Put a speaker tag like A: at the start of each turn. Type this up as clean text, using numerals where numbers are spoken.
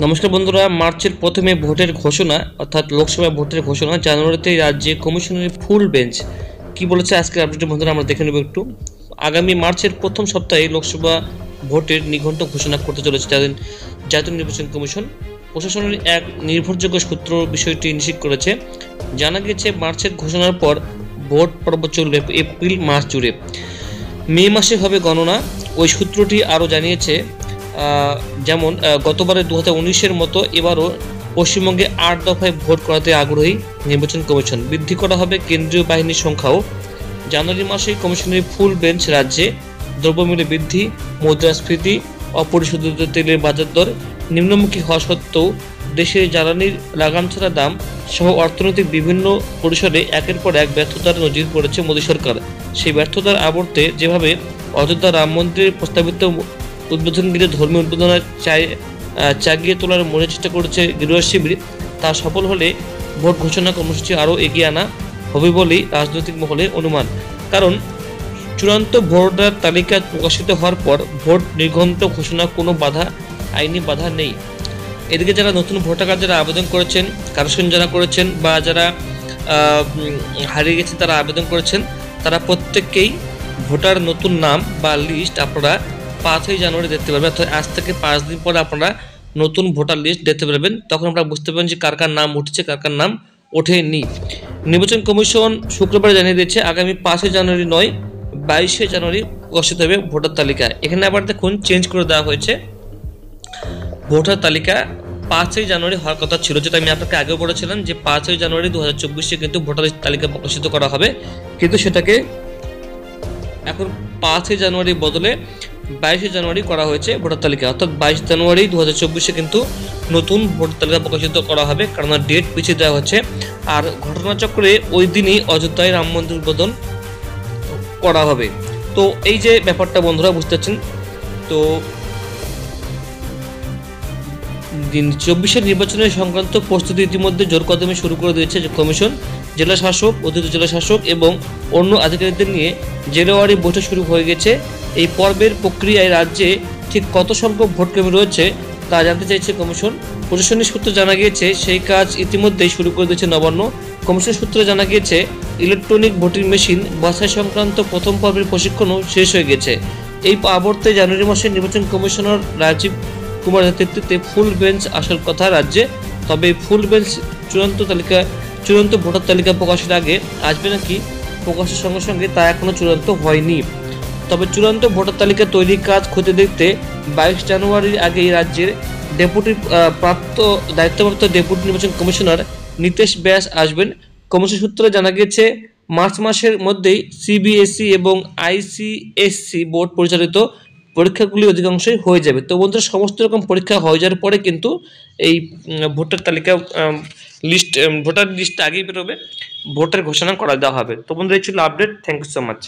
A: নমস্কার বন্ধুরা, মার্চের প্রথমে ভোটের ঘোষণা অর্থাৎ লোকসভা ভোটের ঘোষণা। জানুয়ারিতে রাজ্যে কমিশনের ফুল বেঞ্চ কি বলেছে আজকের আপডেটে বন্ধুরা আমরা দেখে নেব একটু। আগামী মার্চের প্রথম সপ্তাহে লোকসভা ভোটের নিঘণ্ট ঘোষণা করতে চলেছে জাতীয় নির্বাচন কমিশন। প্রশাসনের এক নির্ভরযোগ্য সূত্র বিষয়টি নিশ্চিত করেছে। জানা গেছে মার্চের ঘোষণার পর ভোট পর্ব চলবে এপ্রিল মাস জুড়ে। মে মাসে হবে গণনা। ওই সূত্রটি আরও জানিয়েছে যেমন গতবারে 2019-এর মতো এবারও পশ্চিমবঙ্গে 8 দফায় ভোট করাতে আগ্রহী নির্বাচন কমিশন। বৃদ্ধি করা হবে কেন্দ্রীয় বাহিনীর সংখ্যাও। জানুয়ারি মাসে কমিশনের ফুল বেঞ্চ রাজ্যে দ্রব্যমূল্য বৃদ্ধি, মুদ্রাস্ফীতি, অপরিশোধিত তেলের বাজার দর নিম্নমুখী হওয়া সত্ত্বেও দেশের জ্বালানির লাগাম ছাড়া দাম সহ অর্থনৈতিক বিভিন্ন পরিসরে একের পর এক ব্যর্থতার নজির করেছে মোদী সরকার। সেই ব্যর্থতার আবর্তে যেভাবে অযোধ্যা রাম মন্দিরের প্রস্তাবিত উদ্বোধনকে ধর্মীয় উদ্বোধনের চাগিয়ে তোলার মনে চেষ্টা করেছে গেরুয়া শিবির, তা সফল হলে ভোট ঘোষণা কর্মসূচি আরও এগিয়ে আনা হবে বলেই রাজনৈতিক মহলে অনুমান। কারণ চূড়ান্ত ভোটার তালিকা প্রকাশিত হওয়ার পর ভোট নির্ঘণ্ট ঘোষণা কোনো আইনি বাধা নেই। এদিকে যারা নতুন ভোটার কার্ড যারা আবেদন করেছেন, কারেকশন যারা করেছেন বা যারা হারিয়ে গেছেন তারা আবেদন করেছেন, তারা প্রত্যেককেই ভোটার নতুন নাম বা লিস্ট আপনারা 5 জানুয়ারি দেখতে পারবেন। অর্থাৎ আজ থেকে 5 দিন পরে আপনারা নতুন ভোটার লিস্ট দেখতে পারবেন। তখন আপনারা বুঝতে পারবেন যে কার কার নাম উঠেছে, কার কার নাম ওঠেনি। নির্বাচন কমিশন শুক্রবার জানিয়ে দিয়েছে আগামী 5 জানুয়ারি নয় 22 জানুয়ারি প্রকাশিত হবে ভোটার তালিকা। এখানে আবার দেখুন চেঞ্জ করে দেওয়া হয়েছে। ভোটার তালিকা 5 জানুয়ারি হওয়ার কথা ছিল, যেটা আমি আপনাকে আগেও বলেছিলাম যে 5 জানুয়ারি 2024-এ কিন্তু ভোটার তালিকা প্রকাশিত করা হবে, কিন্তু সেটাকে এখন 5 জানুয়ারি বদলে 22 জানুয়ারি করা হয়েছে ভোটার তালিকা। অর্থাৎ 22 জানুয়ারি 2024-এ কিন্তু নতুন ভোটার তালিকা প্রকাশিত করা হবে, কারণ ডেট পিছিয়ে দেওয়া হচ্ছে। আর ঘটনাচক্রে ওই দিনই অযোধ্যায় রাম মন্দির উদ্বোধন করা হবে। তো এই যে ব্যাপারটা বন্ধুরা বুঝতে পারছেন। তো 24-এর নির্বাচনের সংক্রান্ত প্রস্তুতি ইতিমধ্যে জোর কদমে শুরু করে দিয়েছে কমিশন। জেলা শাসক, অতিরিক্ত জেলা শাসক এবং অন্য আধিকারিকদের নিয়ে জেলাওয়ারি বৈঠক শুরু হয়ে গেছে। এই পর্বের প্রক্রিয়ায় রাজ্যে ঠিক কত সংখ্যক ভোটকর্মী রয়েছে তা জানতে চাইছে কমিশন। প্রশাসনিক সূত্রে জানা গিয়েছে সেই কাজ ইতিমধ্যেই শুরু করে দিয়েছে নবান্ন। কমিশন সূত্রে জানা গিয়েছে ইলেকট্রনিক ভোটিং মেশিন বাছাই সংক্রান্ত প্রথম পর্বের প্রশিক্ষণও শেষ হয়ে গেছে। এই আবর্তে জানুয়ারি মাসে নির্বাচন কমিশনার রাজীব কুমার নেতৃত্বে ফুল বেঞ্চ আসার কথা রাজ্যে। তবে ফুল বেঞ্চ চূড়ান্ত ভোটার তালিকা প্রকাশের আগে আসবে নাকি প্রকাশের সঙ্গে সঙ্গে তা এখনো চূড়ান্ত হয়নি। তবে চূড়ান্ত ভোটার তালিকা তৈরির কাজ খতিয়ে দেখতে 22 জানুয়ারির আগেই রাজ্যের দায়িত্বপ্রাপ্ত ডেপুটি নির্বাচন কমিশনার নীতেশ ব্যাস আসবেন। কমিশন সূত্রে জানা গিয়েছে মার্চ মাসের মধ্যেই সিবিএসই এবং আইসিএসসি বোর্ড পরিচালিত পরীক্ষাগুলি অধিকাংশই হয়ে যাবে। তো বন্ধুরা, সমস্ত রকম পরীক্ষা হয়ে যাওয়ার পরে কিন্তু এই ভোটার তালিকা ভোটার লিস্ট আগেই বেরোবে, ভোটার ঘোষণা করা দেওয়া হবে। তো বন্ধুরা, এই ছিল update. Thank you so much.